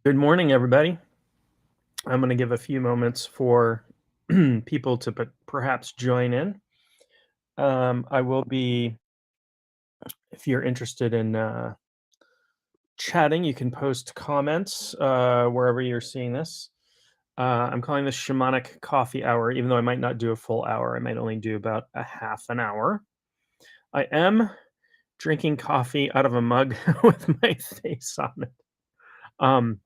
Good morning, everybody. I'm going to give a few moments for people to perhaps join in. I will be, if you're interested in chatting, you can post comments wherever you're seeing this. I'm calling this Shamanic Coffee Hour, even though I might not do a full hour. I might only do about a half an hour. I am drinking coffee out of a mug with my face on it. Um,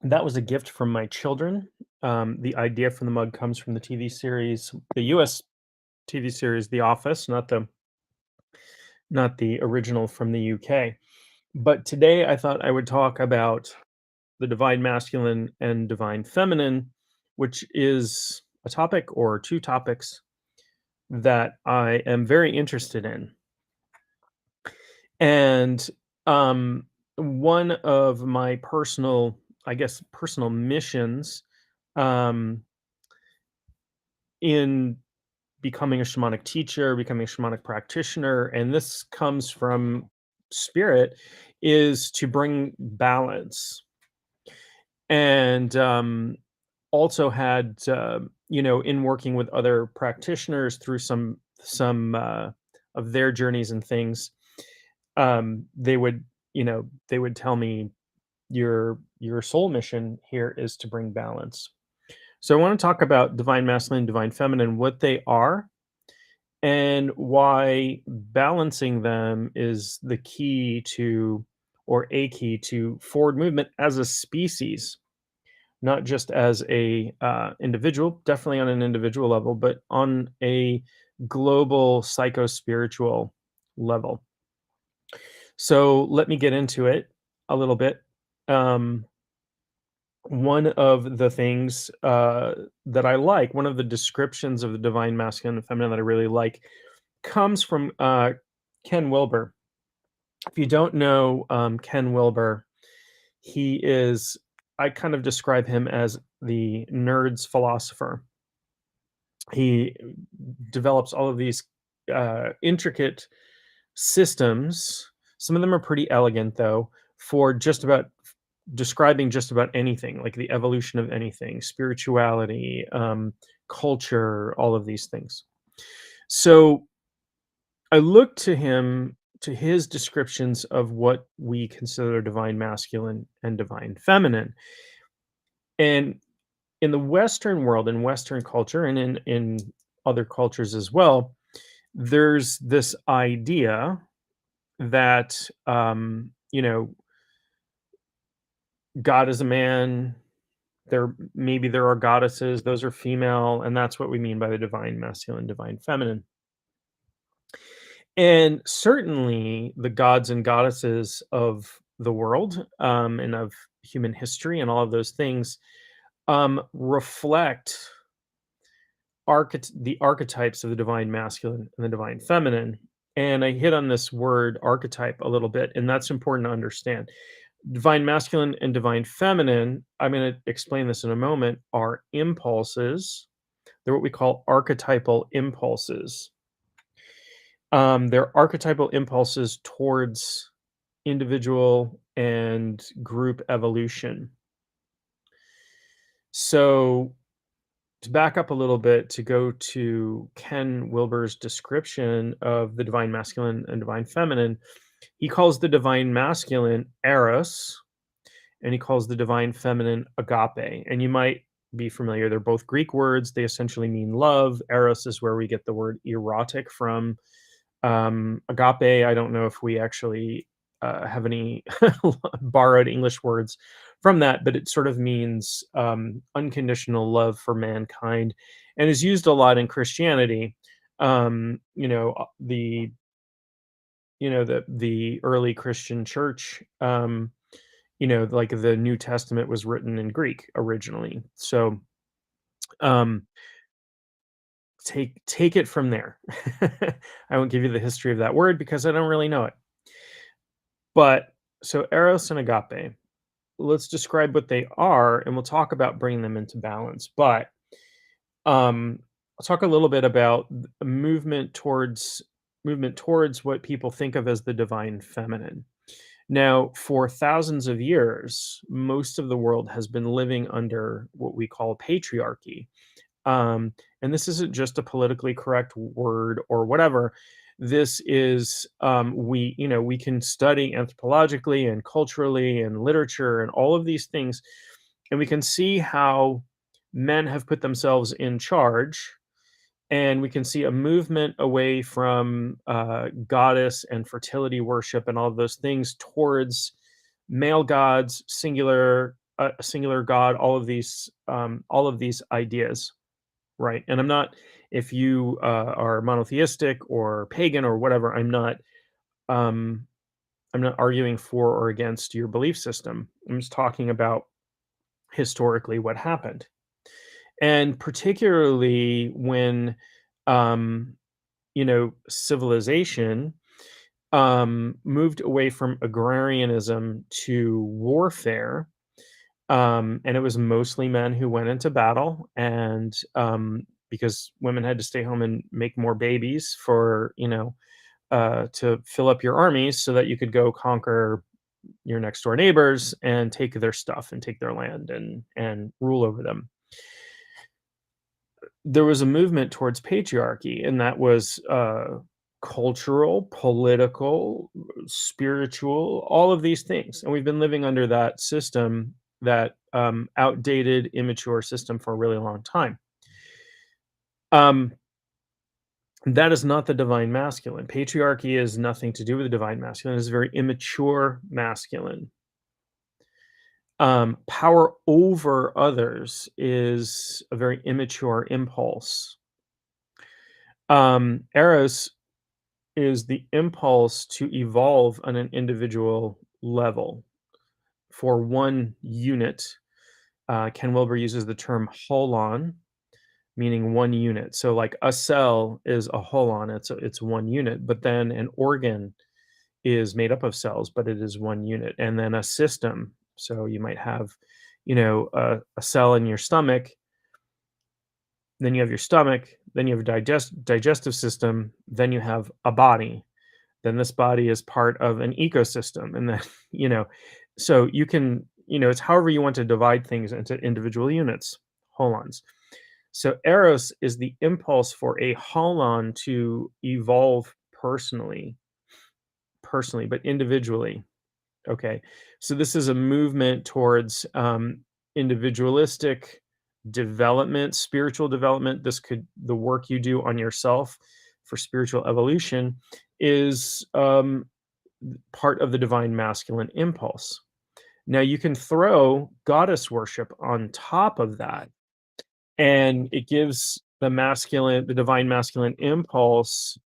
That was a gift from my children. The idea for the mug comes from the TV series, the US TV series The Office, not the original from the UK. But today I thought I would talk about the divine masculine and divine feminine, which is a topic or two topics that I am very interested in. And one of my personal, I guess, personal missions um, in becoming a shamanic teacher, becoming a shamanic practitioner, and this comes from spirit, is to bring balance. And also had, in working with other practitioners through some of their journeys and things, they would, they would tell me your soul mission here is to bring balance. So I want to talk about divine masculine, divine feminine, what they are, and why balancing them is the key to, or a key to, forward movement as a species, not just as a individual, definitely on an individual level, but on a global psycho spiritual level. So let me get into it a little bit. um, One of the things that I like, one of the descriptions of the divine masculine and feminine that I really like, comes from Ken Wilber. If you don't know Ken Wilber, he is, I kind of describe him as the nerd's philosopher. He develops all of these intricate systems. Some of them are pretty elegant, though, for just about describing just about anything, like the evolution of anything, spirituality, culture, all of these things. So I look to him, to his descriptions of what we consider divine masculine and divine feminine. And in the Western world, in Western culture, and in other cultures as well, there's this idea that God is a man. There are goddesses; those are female, and that's what we mean by the divine masculine, divine feminine. And certainly the gods and goddesses of the world, and of human history and all of those things, reflect the archetypes of the divine masculine and the divine feminine. And I hit on this word archetype a little bit, and that's important to understand. Divine masculine and divine feminine, I'm going to explain this in a moment, are impulses. They're what we call archetypal impulses. They're archetypal impulses towards individual and group evolution. So, to back up a little bit, to go to Ken Wilber's description of the divine masculine and divine feminine, he calls the divine masculine eros, and he calls the divine feminine agape. And you might be familiar, they're both Greek words. They essentially mean love. Eros is where we get the word erotic from. Agape, I don't know if we actually have any borrowed English words from that, but it sort of means unconditional love for mankind, and is used a lot in Christianity. The early Christian church, like the New Testament was written in Greek originally. So um, take it from there. I won't give you the history of that word because I don't really know it. But so eros and agape, let's describe what they are, and we'll talk about bringing them into balance. But I'll talk a little bit about a movement towards what people think of as the divine feminine. Now, for thousands of years, most of the world has been living under what we call patriarchy. Um, and this isn't just a politically correct word or whatever. This is we can study anthropologically and culturally and literature and all of these things, and we can see how men have put themselves in charge, and we can see a movement away from goddess and fertility worship and all of those things towards male gods, singular god, all of these ideas, right? And I'm not, if you are monotheistic or pagan or whatever, um, I'm not arguing for or against your belief system. I'm just talking about historically what happened, and particularly when um, civilization moved away from agrarianism to warfare. And it was mostly men who went into battle, and because women had to stay home and make more babies for, to fill up your armies so that you could go conquer your next door neighbors and take their stuff and take their land and rule over them. There was a movement towards patriarchy, and that was cultural, political, spiritual, all of these things. And we've been living under that system, that outdated, immature system for a really long time. Um, that is not the divine masculine. Patriarchy is nothing to do with the divine masculine. It's a very immature masculine. Power over others is a very immature impulse. Eros is the impulse to evolve on an individual level for one unit. Ken Wilber uses the term holon, meaning one unit. So, like a cell is a holon; it's one unit. But then an organ is made up of cells, but it is one unit. And then a system. So you might have, a cell in your stomach. Then you have your stomach. Then you have a digestive system. Then you have a body. Then this body is part of an ecosystem, and then you know so you can, it's however you want to divide things into individual units, holons. So eros is the impulse for a holon to evolve personally, but individually. Okay, so this is a movement towards individualistic development, spiritual development. This could, the work you do on yourself for spiritual evolution is part of the divine masculine impulse. Now you can throw goddess worship on top of that, and it gives the divine masculine impulse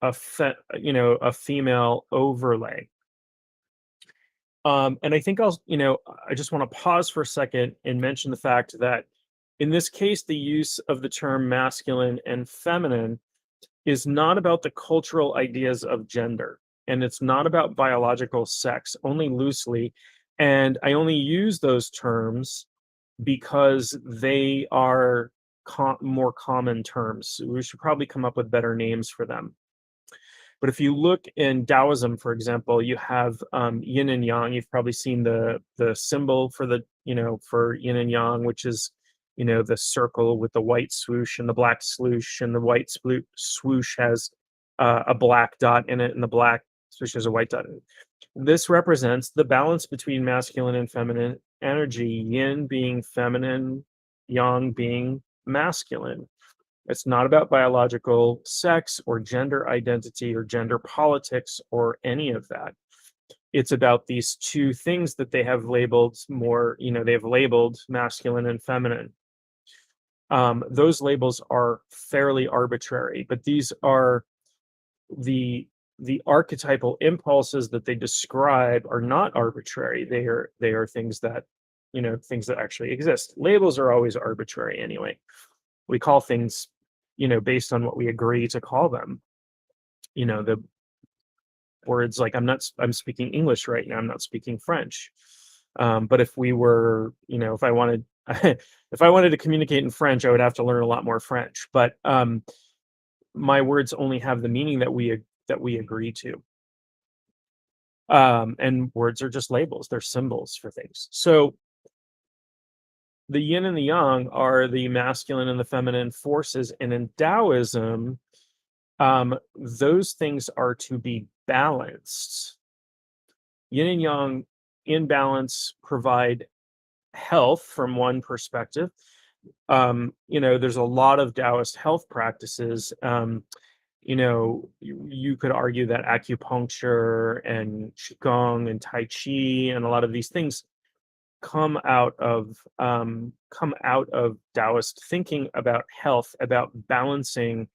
a female overlay. And I think I just want to pause for a second and mention the fact that in this case, the use of the term masculine and feminine is not about the cultural ideas of gender, and it's not about biological sex, only loosely. And I only use those terms because they are more common terms. We should probably come up with better names for them. But if you look in Taoism, for example, you have yin and yang. You've probably seen the symbol for for yin and yang, which is the circle with the white swoosh and the black swoosh, and the white swoosh has a black dot in it, and the black swoosh has a white dot in it. This represents the balance between masculine and feminine energy, yin being feminine, yang being masculine. It's not about biological sex or gender identity or gender politics or any of that. It's about these two things that they have labeled they've labeled masculine and feminine. Those labels are fairly arbitrary, but these are the archetypal impulses that they describe are not arbitrary. They are things that things that actually exist. Labels are always arbitrary anyway. We call things based on what we agree to call them. The words, like, I'm speaking English right now, I'm not speaking French. But if we were, if I wanted if I wanted to communicate in French, I would have to learn a lot more French. But my words only have the meaning that we agree to. And words are just labels, they're symbols for things. So the yin and the yang are the masculine and the feminine forces. And in Taoism, those things are to be balanced. Yin and yang in balance provide health from one perspective. There's a lot of Taoist health practices. You could argue that acupuncture and qigong and tai chi and a lot of these things come out of Taoist thinking about health, about balancing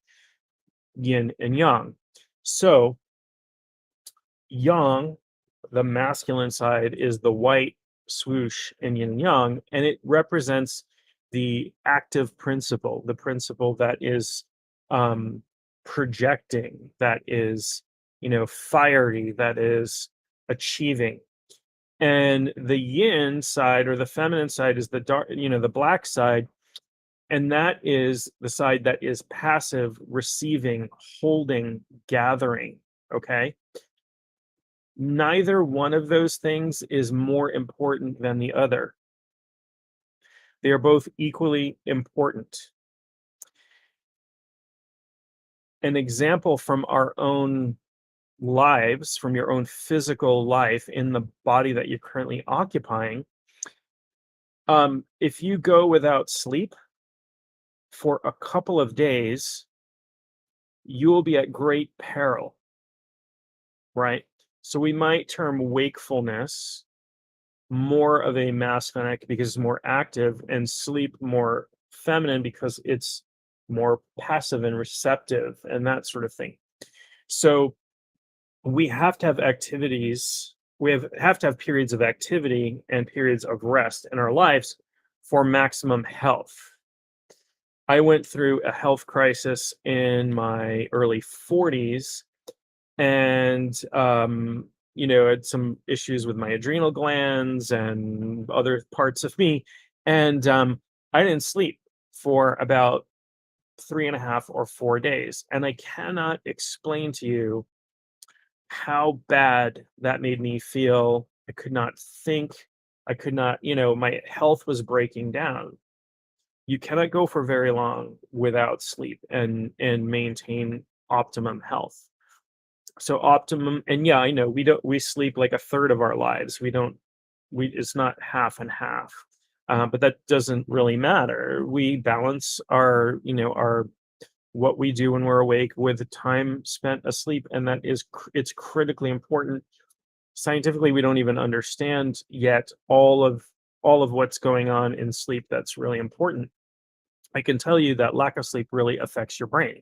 yin and yang. So yang, the masculine side, is the white swoosh in yin and yang, and it represents the active principle, the principle that is um, projecting, that is, fiery, that is achieving. And the yin side, or the feminine side, is the dark, the black side, and that is the side that is passive, receiving, holding, gathering. Okay. Neither one of those things is more important than the other. They are both equally important. An example from our own lives, from your own physical life in the body that you're currently occupying. If you go without sleep for a couple of days, you will be at great peril, right? So we might term wakefulness more of a masculine because it's more active, and sleep more feminine because it's more passive and receptive and that sort of thing. So we have to have activities, have to have periods of activity and periods of rest in our lives for maximum health. I went through a health crisis in my early 40s, and had some issues with my adrenal glands and other parts of me. And I didn't sleep for about 3.5 or 4 days. And I cannot explain to you how bad that made me feel. I could not think. I could not, my health was breaking down. You cannot go for very long without sleep and maintain optimum health. So optimum, and yeah, I know we sleep like a third of our lives. It's not half and half. But that doesn't really matter. We balance our what we do when we're awake with the time spent asleep, and it's critically important. Scientifically, we don't even understand yet all of what's going on in sleep that's really important. I can tell you that lack of sleep really affects your brain.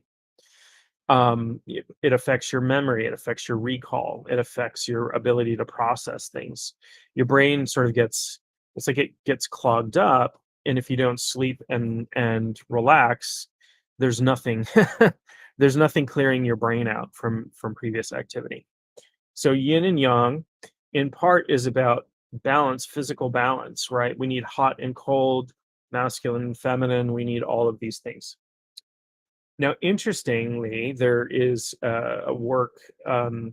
It affects your memory, it affects your recall, it affects your ability to process things. Your brain sort of it's like it gets clogged up, and if you don't sleep and relax, there's nothing there's nothing clearing your brain out from previous activity. So yin and yang in part is about balance, physical balance, right? We need hot and cold, masculine and feminine, we need all of these things. Now, interestingly, there is a work, there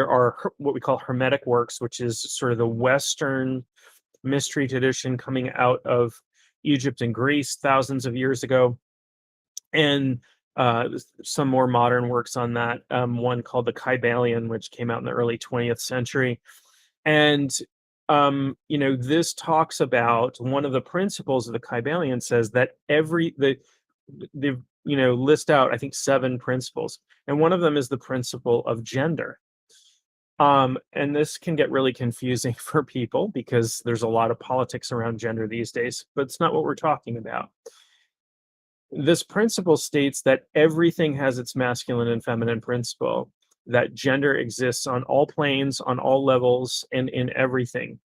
are what we call Hermetic works, which is sort of the Western mystery tradition coming out of Egypt and Greece thousands of years ago. And some more modern works on that, one called the Kybalion, which came out in the early 20th century. And this talks about one of the principles of the Kybalion says that they list out, I think, 7 principles, and one of them is the principle of gender. And this can get really confusing for people because there's a lot of politics around gender these days, but it's not what we're talking about. This principle states that everything has its masculine and feminine principle, that gender exists on all planes, on all levels, and in everything.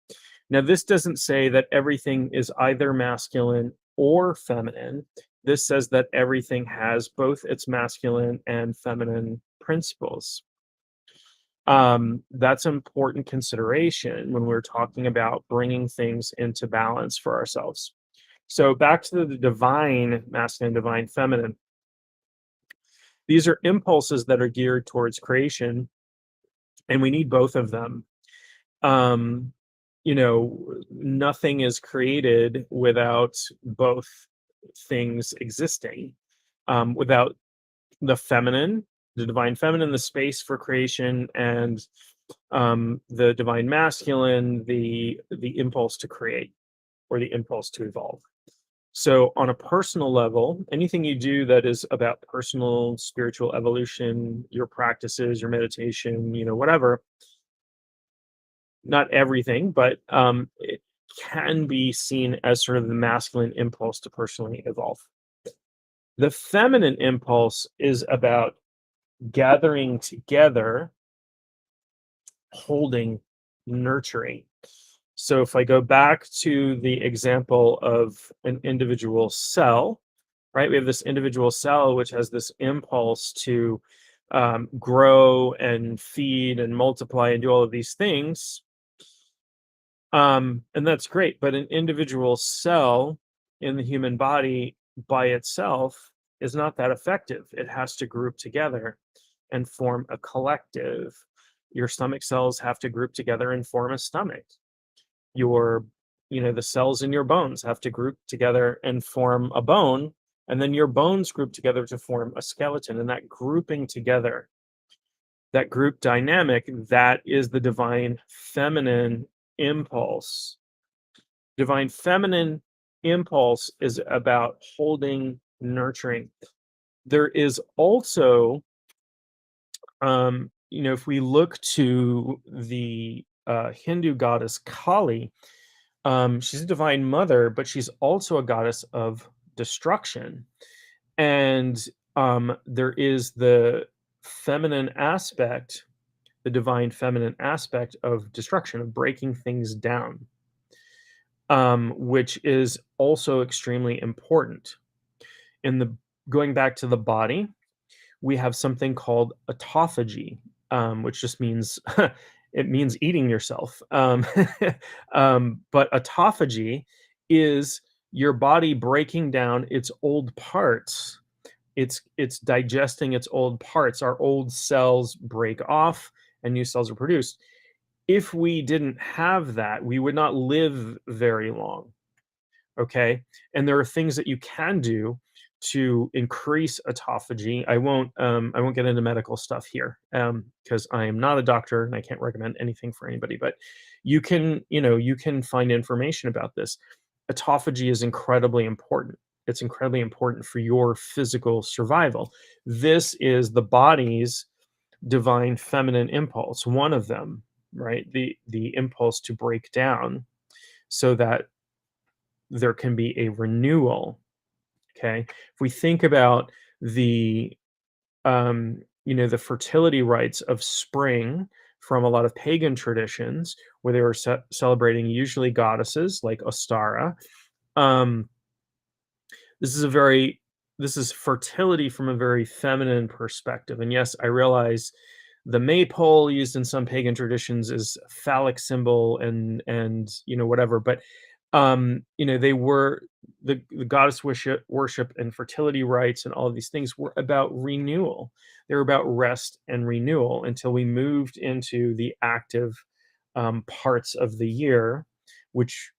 Now, this doesn't say that everything is either masculine or feminine. This says that everything has both its masculine and feminine principles. That's an important consideration when we're talking about bringing things into balance for ourselves. So back to the divine masculine, divine feminine. These are impulses that are geared towards creation and we need both of them. Um, Nothing is created without both things existing. Without the feminine, the divine feminine, the space for creation, and the divine masculine, the impulse to create or the impulse to evolve. So, on a personal level, anything you do that is about personal spiritual evolution, your practices, your meditation, whatever, not everything, but it can be seen as sort of the masculine impulse to personally evolve. The feminine impulse is about gathering together, holding, nurturing. So if I go back to the example of an individual cell, right? We have this individual cell which has this impulse to grow and feed and multiply and do all of these things. And that's great, but an individual cell in the human body by itself is not that effective. It has to group together and form a collective. Your stomach cells have to group together and form a stomach. Your, the cells in your bones have to group together and form a bone, and then your bones group together to form a skeleton. And that grouping together, that group dynamic, that is the divine feminine impulse. Divine feminine impulse is about holding, nurturing. There is also, if we look to the Hindu goddess Kali, she's a divine mother, but she's also a goddess of destruction. And there is the feminine aspect, the divine feminine aspect of destruction, of breaking things down, which is also extremely important. In the Going back to the body, we have something called autophagy, which just means it means eating yourself. But autophagy is your body breaking down its old parts. It's digesting its old parts. Our old cells break off and new cells are produced. If we didn't have that, we would not live very long. Okay. And there are things that you can do to increase autophagy. I won't get into medical stuff here, because I am not a doctor and I can't recommend anything for anybody, but you can find information about this. Autophagy is incredibly important. It's incredibly important for your physical survival. This is the body's divine feminine impulse, one of them, right? The impulse to break down so that there can be a renewal. Okay. If we think about the the fertility rites of spring from a lot of pagan traditions where they were celebrating usually goddesses like Ostara. um this is a very this is fertility from a very feminine perspective. And yes, I realize the maypole used in some pagan traditions is a phallic symbol, and whatever, but they were the goddess worship and fertility rites and all of these things were about renewal. They were about rest and renewal until we moved into the active parts of the year, which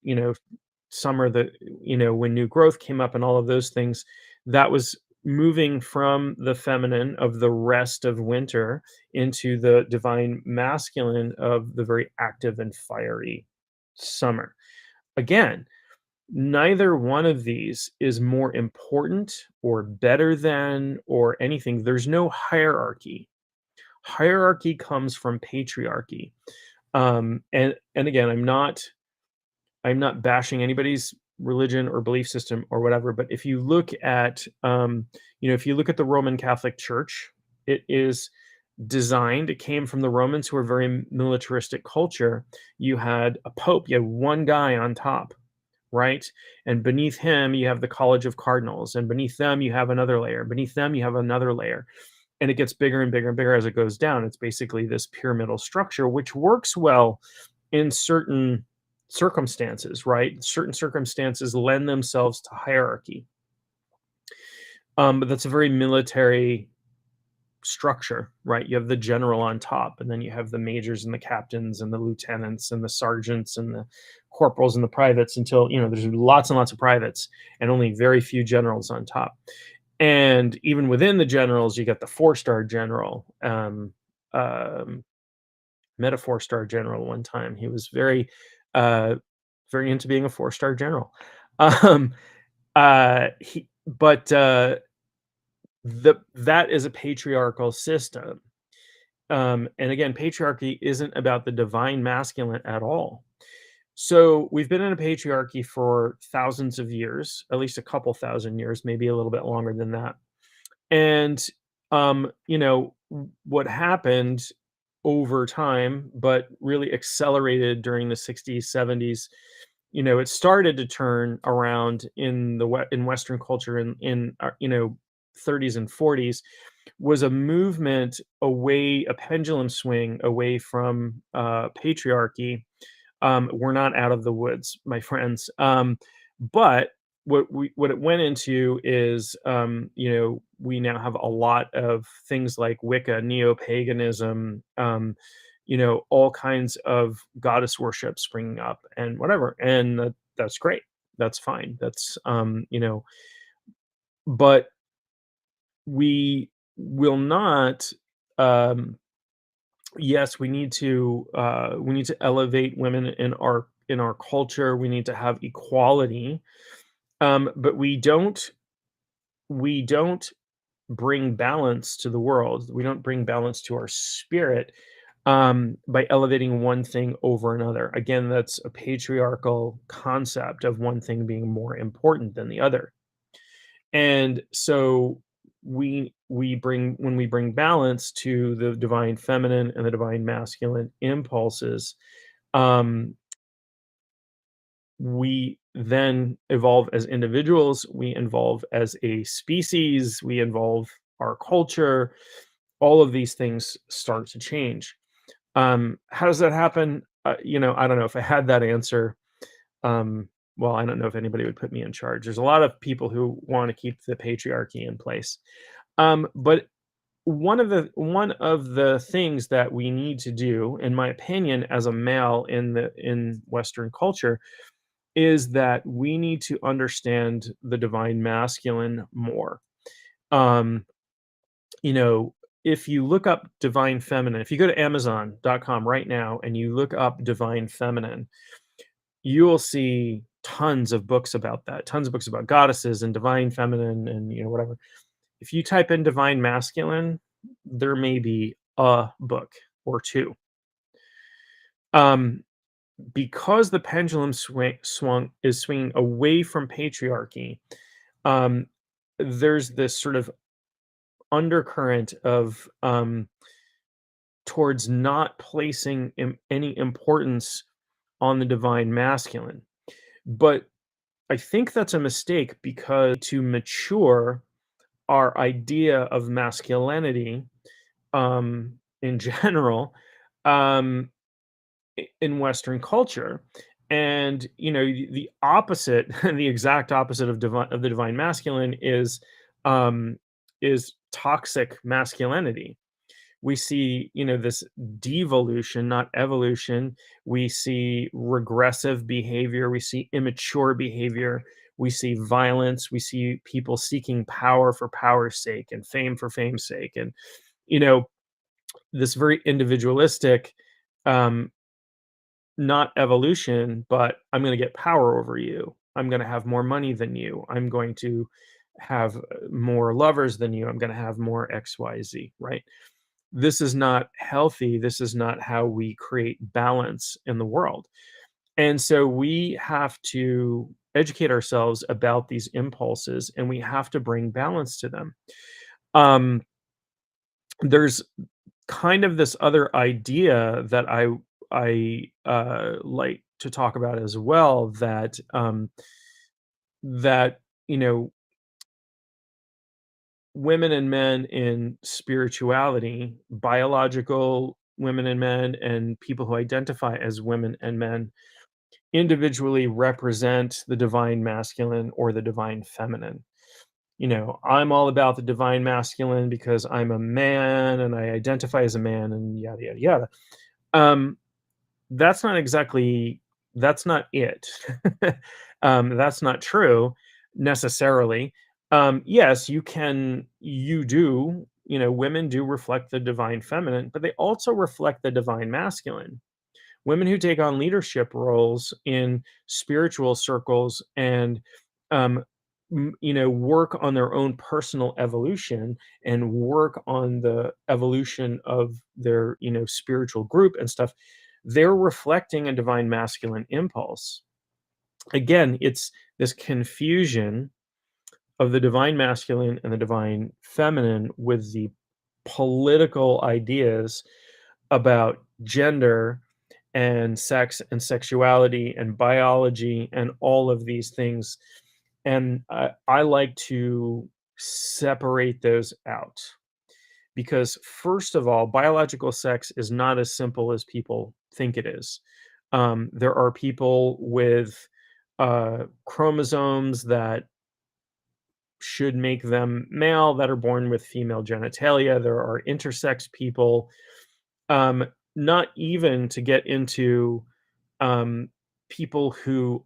summer, when new growth came up and all of those things, that was moving from the feminine of the rest of winter into the divine masculine of the very active and fiery summer. Again, neither one of these is more important or better than or anything. There's no hierarchy. Hierarchy comes from patriarchy. And again, I'm not bashing anybody's religion or belief system or whatever, but if you look at the Roman Catholic Church, it is designed, it came from the Romans, who were very militaristic culture. You had a pope, you had one guy on top, right? And beneath him, you have the College of Cardinals, and beneath them, you have another layer. Beneath them, you have another layer. And it gets bigger and bigger and bigger as it goes down. It's basically this pyramidal structure, which works well in certain circumstances, right? Certain circumstances lend themselves to hierarchy. But that's a very military structure, right? You have the general on top, and then you have the majors and the captains and the lieutenants and the sergeants and the corporals and the privates until, there's lots and lots of privates and only very few generals on top. And even within the generals, you got the four-star general. Um, Met a four-star general one time. He was uh, very into being a four-star general. Um, he, but that is a patriarchal system. And again, patriarchy isn't about the divine masculine at all. So we've been in a patriarchy for thousands of years, at least a couple thousand years, maybe a little bit longer than that. And what happened over time, but really accelerated during the 60s, 70s, it started to turn around in Western culture in 30s and 40s, was a movement away, a pendulum swing away from patriarchy. We're not out of the woods, my friends. But what it went into is, we now have a lot of things like Wicca, neo-paganism, all kinds of goddess worship springing up and whatever, and that's great. That's fine. But we will not. Um, yes, we need to elevate women in our culture. We need to have equality, but we don't bring balance to the world. We don't bring balance to our spirit by elevating one thing over another. Again, that's a patriarchal concept of one thing being more important than the other. And so when we bring balance to the divine feminine and the divine masculine impulses, um, we then evolve as individuals, we evolve as a species, we evolve our culture. All of these things start to change. How does that happen? I don't know if I had that answer. Well, I don't know if anybody would put me in charge. There's a lot of people who want to keep the patriarchy in place. But one of the things that we need to do, in my opinion, as a male in Western culture, is that we need to understand the divine masculine more. Um, you know, if you look up divine feminine, if you go to Amazon.com right now and you look up divine feminine, you will see tons of books about that, tons of books about goddesses and divine feminine and whatever. If you type in divine masculine, there may be a book or two. Um, because the pendulum is swinging away from patriarchy, um, there's this sort of undercurrent of towards not placing any importance on the divine masculine. But I think that's a mistake, because to mature our idea of masculinity, in general, um, in Western culture, and the opposite, the exact opposite of the divine masculine um, is toxic masculinity. We see this devolution, not evolution. We see regressive behavior, we see immature behavior, we see violence, we see people seeking power for power's sake and fame for fame's sake, and you know this very individualistic, um not evolution, but I'm going to get power over you, I'm going to have more money than you, I'm going to have more lovers than you, I'm going to have more XYZ, right? This is not healthy. This is not how we create balance in the world. And so we have to educate ourselves about these impulses, and we have to bring balance to them. Um, there's kind of this other idea that I like to talk about as well, that you know women and men in spirituality, biological women and men, and people who identify as women and men, individually represent the divine masculine or the divine feminine. I'm all about the divine masculine because I'm a man and I identify as a man and yada yada yada. Um, that's not exactly that's not it. That's not true necessarily. Yes, women do reflect the divine feminine, but they also reflect the divine masculine. Women who take on leadership roles in spiritual circles and um, work on their own personal evolution and work on the evolution of their spiritual group and stuff, they're reflecting a divine masculine impulse. Again, it's this confusion of the divine masculine and the divine feminine with the political ideas about gender and sex and sexuality and biology and all of these things. And I like to separate those out because, first of all, biological sex is not as simple as people think it is. There are people with chromosomes that should make them male that are born with female genitalia. There are intersex people, um, not even to get into um, people who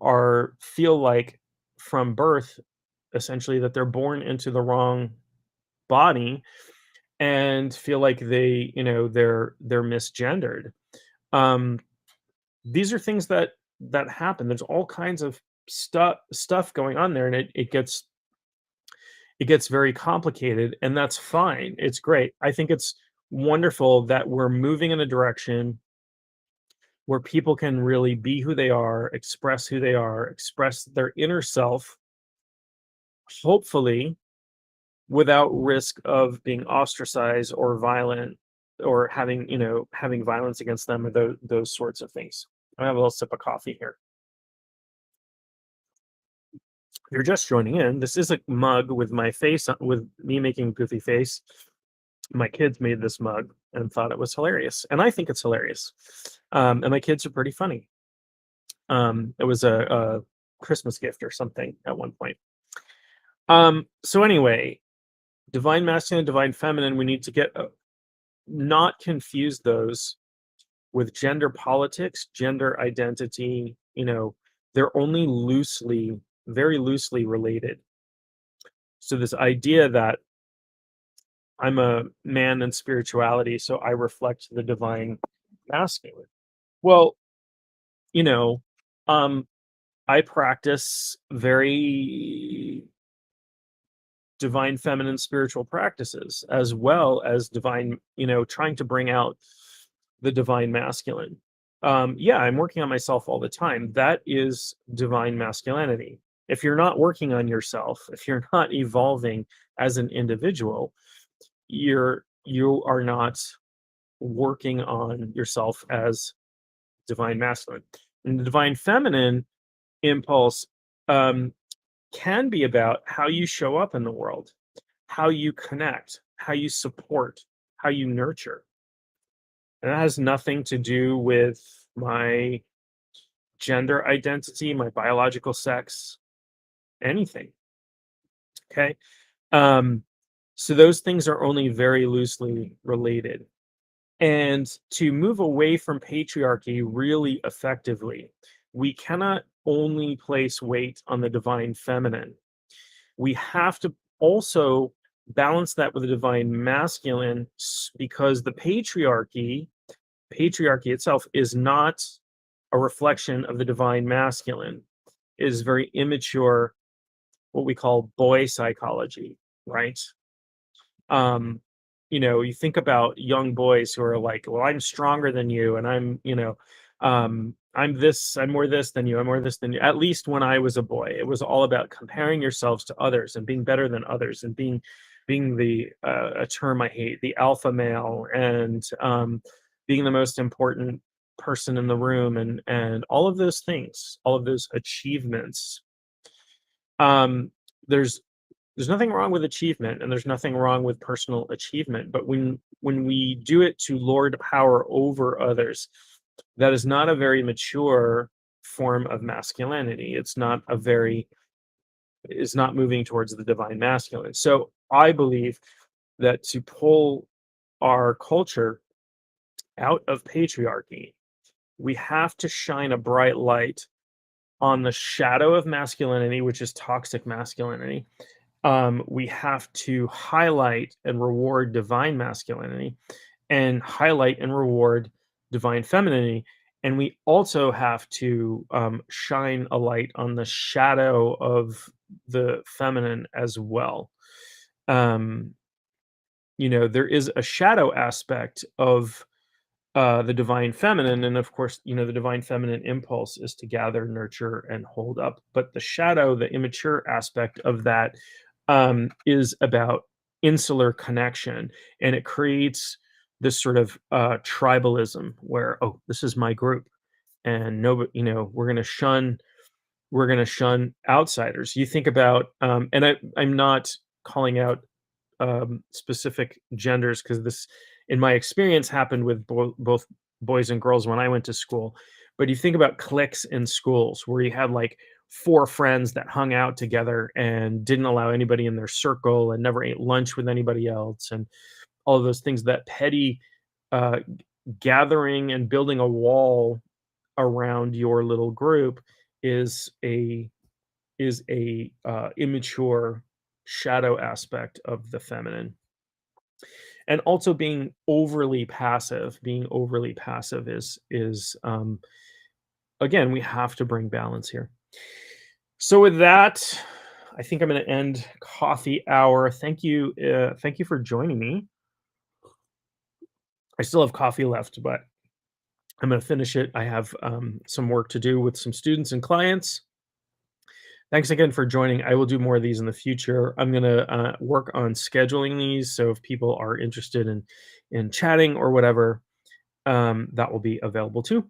feel like from birth, essentially, that they're born into the wrong body and feel like they're misgendered. Um, these are things that happen. There's all kinds of stuff going on there, and it gets very complicated, and that's fine. It's great. I think it's wonderful that we're moving in a direction where people can really be who they are, express who they are, express their inner self, hopefully without risk of being ostracized or violent or having violence against them or those sorts of things. I have a little sip of coffee here. If you're just joining in, this is a mug with my face with me making a goofy face. My kids made this mug and thought it was hilarious, and I think it's hilarious. And my kids are pretty funny. It was a Christmas gift or something at one point. So anyway, divine masculine, divine feminine, we need to get not confuse those with gender politics, gender identity. They're only very loosely related. So this idea that I'm a man in spirituality, so I reflect the divine masculine. Well, you know, um, I practice very divine feminine spiritual practices as well as trying to bring out the divine masculine. Yeah, I'm working on myself all the time. That is divine masculinity. If you're not working on yourself, if you're not evolving as an individual, you are not working on yourself as divine masculine. And the divine feminine impulse um, can be about how you show up in the world, how you connect, how you support, how you nurture. And that has nothing to do with my gender identity, my biological sex, anything. Okay. Um, so those things are only very loosely related. And to move away from patriarchy really effectively, we cannot only place weight on the divine feminine. We have to also balance that with the divine masculine because the patriarchy itself is not a reflection of the divine masculine. It is very immature, what we call boy psychology, right? um you think about young boys who are like, well, I'm stronger than you, and I'm more this than you, I'm more this than you. At least when I was a boy, it was all about comparing yourselves to others and being better than others and being the a term I hate, the alpha male, and being the most important person in the room, and all of those things, all of those achievements. um there's there's nothing wrong with achievement, and there's nothing wrong with personal achievement, but when we do it to lord power over others, that is not a very mature form of masculinity. It's not a very is not moving towards the divine masculine. So I believe that to pull our culture out of patriarchy, we have to shine a bright light on the shadow of masculinity, which is toxic masculinity. We have to highlight and reward divine masculinity and highlight and reward divine femininity. And we also have to shine a light on the shadow of the feminine as well. Um, there is a shadow aspect of the divine feminine, and of course, the divine feminine impulse is to gather, nurture, and hold up. But the shadow, the immature aspect of that, is about insular connection, and it creates this sort of tribalism where, oh, this is my group, and nobody, we're going to shun outsiders. You think about, and I'm not calling out specific genders because this, in my experience, happened with both boys and girls when I went to school. But you think about cliques in schools where you had like four friends that hung out together and didn't allow anybody in their circle and never ate lunch with anybody else, and all of those things. That petty uh, gathering and building a wall around your little group is a immature shadow aspect of the feminine. And also being overly passive is again, we have to bring balance here. So with that, I think I'm going to end coffee hour. Thank you for joining me. I still have coffee left, but I'm going to finish it. I have some work to do with some students and clients. Thanks again for joining. I will do more of these in the future. I'm going to work on scheduling these, so if people are interested in chatting or whatever, that will be available too.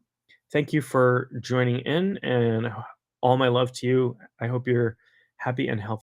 Thank you for joining in, and all my love to you. I hope you're happy and healthy.